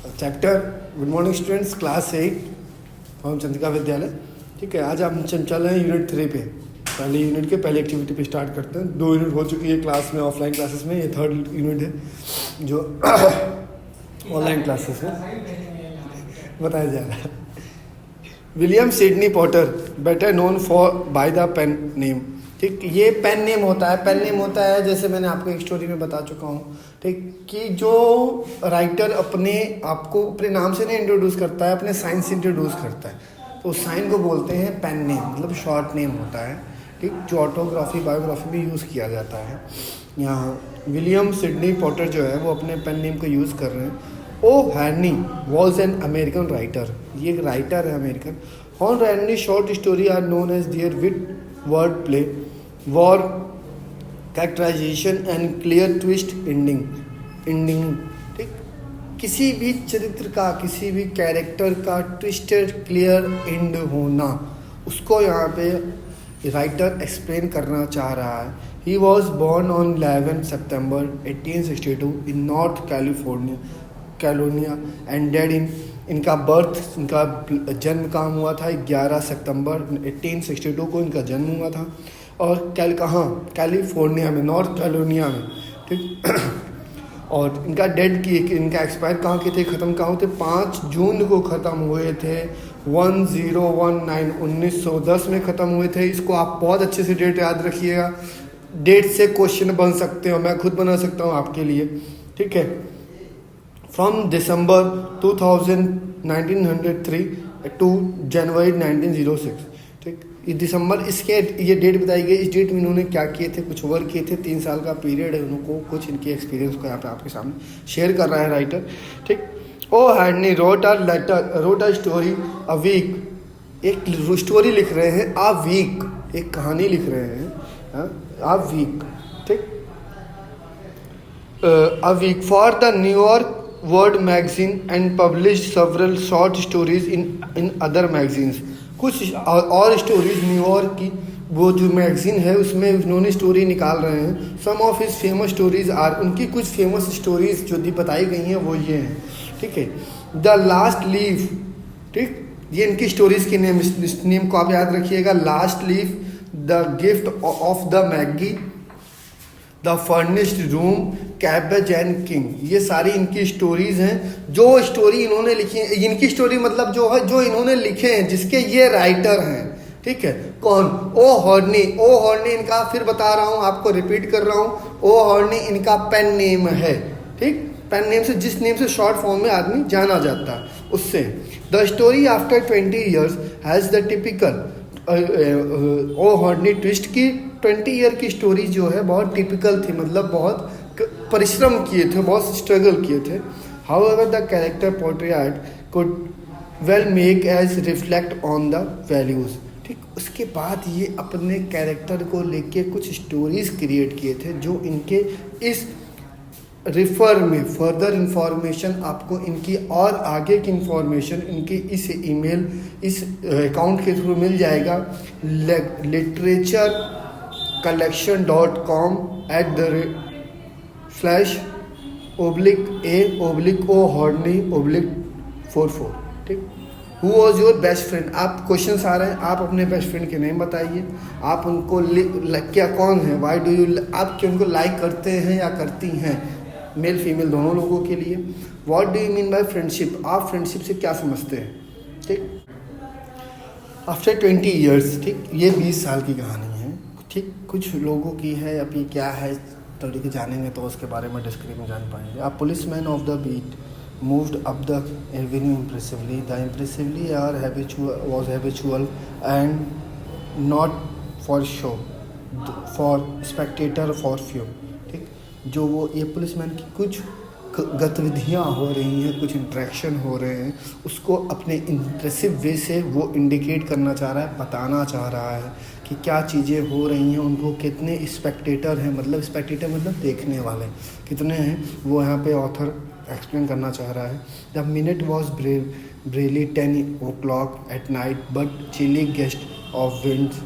Chapter good morning students, class 8 from Chandrika विद्यालय। ठीक है, आज हम चल रहे हैं यूनिट 3 पे। पहले यूनिट के पहले एक्टिविटी पे स्टार्ट करते हैं। 2 यूनिट हो चुकी है क्लास में, ऑफलाइन क्लासेस में। ये 3rd यूनिट है जो ऑनलाइन क्लासेस में बताया जा रहा है। William Sydney Porter, better known for by the pen name. ठीक, ये पेन नेम होता है। पेन नेम होता है, जैसे मैंने आपको एक स्टोरी में बता चुका हूँ, ठीक, कि जो राइटर अपने आपको अपने नाम से नहीं इंट्रोड्यूस करता है, अपने साइन से इंट्रोड्यूस करता है, तो उस साइन को बोलते हैं पेन नेम, मतलब शॉर्ट नेम होता है। ठीक, जो ऑटोग्राफी बायोग्राफी में यूज़ किया जाता है। यहाँ विलियम सिडनी पॉटर जो है वो अपने पेन नेम को यूज़ कर रहे हैं। ओ हैर्नी वॉज एन अमेरिकन राइटर, ये एक राइटर है अमेरिकन। ऑन हैर्नी short story are known as their wit wordplay warm characterisation and clear twist ending. ठीक, किसी भी चरित्र का, किसी भी कैरेक्टर का ट्विस्टेड क्लियर एंड होना, उसको यहाँ पे राइटर एक्सप्लेन करना चाह रहा है। He was born on 11 September 1862 in North California and died in, इनका जन्म कहाँ हुआ था? 11 सितंबर 1862 को इनका जन्म हुआ था। और कैलिफोर्निया में, नॉर्थ कैलिफोर्निया में। ठीक और इनका डेड की, इनका एक्सपायर कहाँ के थे, ख़त्म कहाँ होते? 5 जून को ख़त्म हुए थे। 1910 में ख़त्म हुए थे। इसको आप बहुत अच्छे से डेट याद रखिएगा। डेट से क्वेश्चन बन सकते हो, मैं खुद बना सकता हूँ आपके लिए। ठीक है, फ्रॉम दिसंबर 1903 टू जनवरी 1906। ठीक, ये दिसंबर, इसके ये डेट बताई गई। इस डेट में इन्होंने क्या किए थे, कुछ वर्क किए थे। 3 साल का पीरियड है, उनको कुछ इनके एक्सपीरियंस को यहाँ पे आपके सामने शेयर कर रहा है राइटर। ठीक, ओ हैर्नी wrote a story a week, एक स्टोरी लिख रहे हैं। अ वीक, एक कहानी लिख रहे हैं। अ वीक, ठीक, a week for the New York world magazine and publish several short stories in other magazines. कुछ और स्टोरीज न्यूयॉर्क की वो जो मैगजीन है उसमें उन्होंने स्टोरी निकाल रहे हैं। Some of his famous stories are, उनकी कुछ फेमस स्टोरीज जो बताई गई हैं वो ये हैं। ठीक है, द लास्ट लीफ। ठीक, ये इनकी स्टोरीज की नेम, इस नेम को आप याद रखिएगा। Last leaf, the gift of the Maggi, the furnished room, cabbage and king. ये सारी इनकी स्टोरीज हैं। जो स्टोरी इन्होंने लिखी है, इनकी स्टोरी मतलब जो है, जो इन्होंने लिखे हैं, जिसके ये राइटर हैं। ठीक है, कौन? ओ हॉर्नी। ओ हॉर्नी इनका, फिर बता रहा हूँ आपको, रिपीट कर रहा हूँ, ओ हॉर्नी इनका पेन नेम है। ठीक, पेन नेम से, जिस नेम से शॉर्ट फॉर्म में आदमी जाना जाता है, उससे। The story after 20 years has the typical O हॉर्नी ट्विस्ट की 20 ईयर की स्टोरी जो है बहुत टिपिकल थी, मतलब बहुत परिश्रम किए थे, बहुत स्ट्रगल किए थे। However the character portrait could well make us reflect on the values. ठीक, उसके बाद ये अपने कैरेक्टर को लेके कुछ स्टोरीज क्रिएट किए थे जो इनके इस रिफर में फर्दर इंफॉर्मेशन, आपको इनकी और आगे की इंफॉर्मेशन इनकी इस ईमेल, इस अकाउंट के थ्रू मिल जाएगा। literature/a/o_hordney/44। ठीक, who was your best friend. आप क्वेश्चन आ रहे हैं, आप अपने बेस्ट फ्रेंड के नेम बताइए। आप उनको क्या, कौन है? वाई डू यू, आप क्यों उनको लाइक करते हैं या करती हैं? मेल फीमेल दोनों लोगों के लिए। What do you mean by friendship, आप फ्रेंडशिप से क्या समझते हैं? ठीक, आफ्टर 20 years। ठीक, ये 20 साल की कहानी है। ठीक, कुछ लोगों की है, अभी क्या है थोड़ी के जानेंगे तो उसके बारे में डिस्क्रिप्शन में जान पाएंगे। A policeman of the beat moved up the avenue impressively. The impressively was habitual and not for show, for spectator, for few। ठीक, जो वो ये पुलिसमैन की कुछ गतिविधियाँ हो रही हैं, कुछ इंट्रैक्शन हो रहे हैं, उसको अपने इम्प्रेसिव वे से वो इंडिकेट करना चाह रहा है, बताना चाह रहा है कि क्या चीज़ें हो रही हैं। उनको कितने स्पेक्टेटर हैं, मतलब स्पेक्टेटर मतलब देखने वाले कितने हैं, वो यहाँ पे ऑथर एक्सप्लेन करना चाह रहा है। The minute was barely 10 o'clock at night, but chilly gust of winds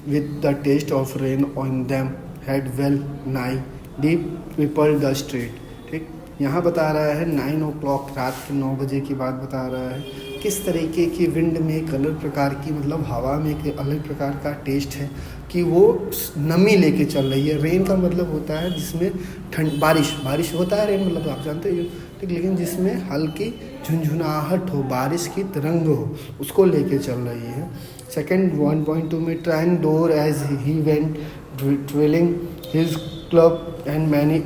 with the taste of rain on them had well nigh deep people the street। ठीक, यहाँ बता रहा है 9 o'clock, रात के 9 बजे की बात बता रहा है। किस तरीके की विंड में एक अलग प्रकार की, मतलब हवा में एक अलग प्रकार का टेस्ट है कि वो नमी लेके चल रही है। रेन का मतलब होता है जिसमें ठंड, बारिश होता है, रेन मतलब आप जानते ही हो, ठीक, लेकिन जिसमें हल्की झुंझुनाहट हो, बारिश की तरंग हो, उसको लेके चल रही है। सेकेंड 1.2 में trying door as he went twirling his club and many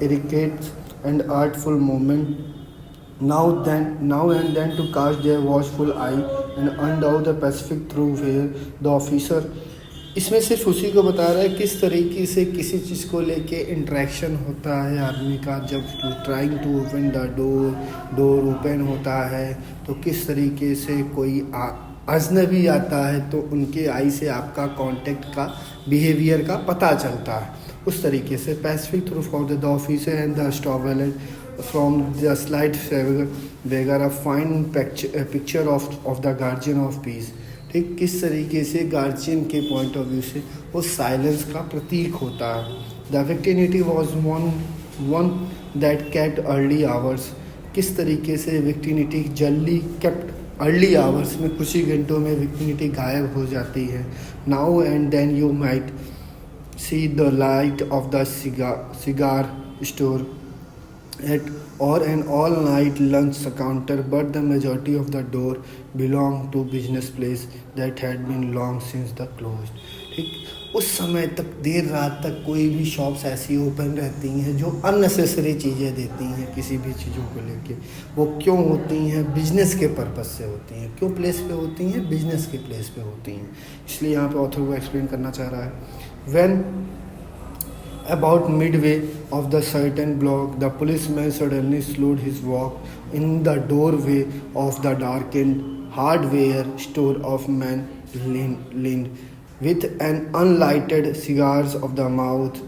इरिकेट्स and artful moment now and then to cast their watchful eye and undown the Pacific through where the officer, इसमें सिर्फ उसी को बता रहा है किस तरीके से किसी चीज़ को लेके इंट्रैक्शन होता है आदमी का। जब trying to open the door open होता है तो किस तरीके से कोई अजनबी आता है तो उनके आई से आपका कांटेक्ट का, बिहेवियर का पता चलता है। उस तरीके से pacific thoroughfare the officer and the stalwart form the slight वगैरह fine picture of the guardian of peace, ठीक, किस तरीके से गार्जियन के पॉइंट ऑफ व्यू से वो साइलेंस का प्रतीक होता है। The vicinity was one that kept early hours, किस तरीके से विक्टिनिटी जल्दी केप्ट अर्ली आवर्स में, कुछ ही घंटों में विक्टिनिटी गायब हो जाती है। Now and then you might see the light of the cigar store or an all-night lunch counter, but the majority of the door belonged to business place that had been long since the closed, ठीक, उस समय तक देर रात तक कोई भी shops ऐसी open रहती हैं जो अननेसेसरी चीज़ें देती हैं किसी भी चीज़ों को लेके। वो क्यों होती हैं? बिजनेस के पर्पस से होती हैं। क्यों प्लेस पे होती हैं? बिजनेस के प्लेस पे होती हैं। इसलिए यहाँ पे ऑथर वो एक्सप्लेन करना चाह रहा है। When about midway of the certain block, the policeman suddenly slowed his walk in the doorway of the darkened hardware store of man leaned with an unlighted cigars of the mouth,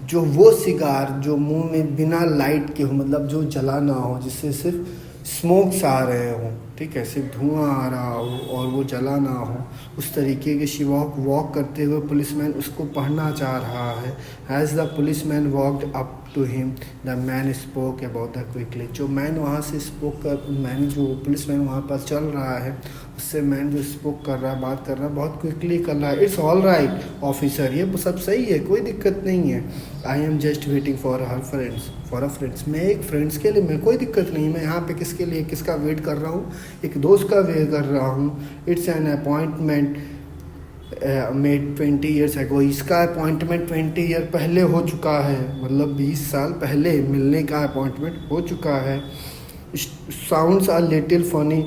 जो वो cigar जो मुंह में बिना light के हो, मतलब जो जला ना हो, जिससे सिर्फ स्मोक्स आ रहे हों, ठीक है, सिर्फ धुआं आ रहा हो और वो जला ना हो, उस तरीके के शी वॉक करते हुए पुलिसमैन उसको पढ़ना चाह रहा है। As the policeman walked up to him the man spoke about the quickly, जो मैन वहाँ से स्पोक कर, मैन जो पुलिसमैन वहाँ पर चल रहा है उससे मैन जो स्पोक कर रहा है, बात कर रहा है, बहुत क्विकली कर रहा है। इट्स ऑल राइट ऑफिसर, ये सब सही है, कोई दिक्कत नहीं है। I am just waiting for a friends, मैं एक फ्रेंड्स के लिए, मैं कोई दिक्कत नहीं, मैं यहाँ पे किसके लिए, किसका वेट कर रहा हूँ? एक दोस्त का वेट कर रहा हूँ। It's an appointment made 20 years ago, इसका अपॉइंटमेंट 20 ईयर पहले हो चुका है, मतलब 20 साल पहले मिलने का अपॉइंटमेंट हो चुका है। Sounds are little funny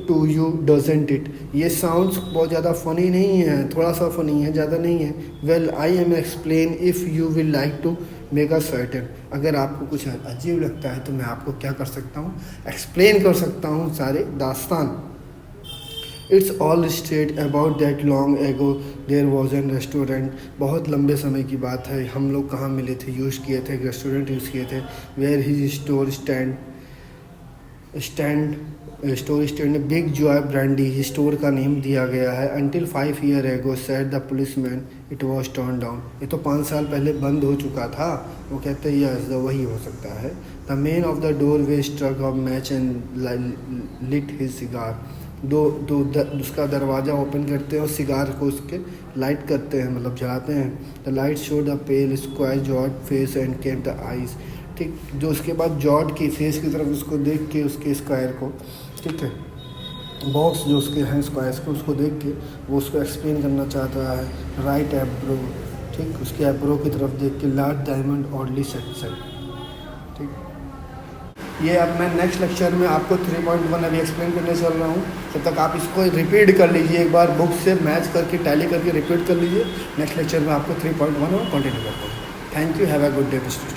to you doesn't it, ये साउंड्स बहुत ज़्यादा फ़नी नहीं है, थोड़ा सा फ़नी है, ज़्यादा नहीं है। Well I am explain if you will like to make a certain, अगर आपको कुछ अजीब लगता है तो मैं आपको क्या कर सकता हूँ, एक्सप्लेन कर सकता हूँ सारे दास्तान। It's all state about that long ago there was an restaurant, बहुत लंबे समय की बात है, हम लोग कहाँ मिले थे, यूज़ किए थे, रेस्टोरेंट यूज़ किए थे। Where his store stand big Joy Brandy, store का नेम दिया गया है। Until 5 years ago said the policeman it was turn down, ये तो 5 साल पहले बंद हो चुका था। वो कहते हैं यस वही हो सकता है। The man of the doorway struck a match and lit his cigar, उसका दरवाज़ा ओपन करते हैं और सिगार को उसके लाइट करते हैं, मतलब जलाते हैं। The light show the pale square jawed face and keen the eyes, ठीक, जो उसके बाद जॉर्ड की फेस की तरफ उसको देख के उसके स्क्वायर को, ठीक है, बॉक्स जो उसके हैं स्क्वायर्स को, उसको देख के वो उसको एक्सप्लेन करना चाहता है। राइट एब्रो, ठीक, उसके एब्रो की तरफ देख के लार्ज डायमंड ऑडली सेट, ठीक। ये अब मैं नेक्स्ट लेक्चर में आपको 3.1 अभी एक्सप्लेन करने चल रहा हूँ, तब तक आप इसको रिपीट कर लीजिए, एक बार बुक से मैच करके टैली करके रिपीट कर लीजिए। नेक्स्ट लेक्चर में आपको 3.1 और कंटिन्यू करता हूँ। Thank you, have a good day student.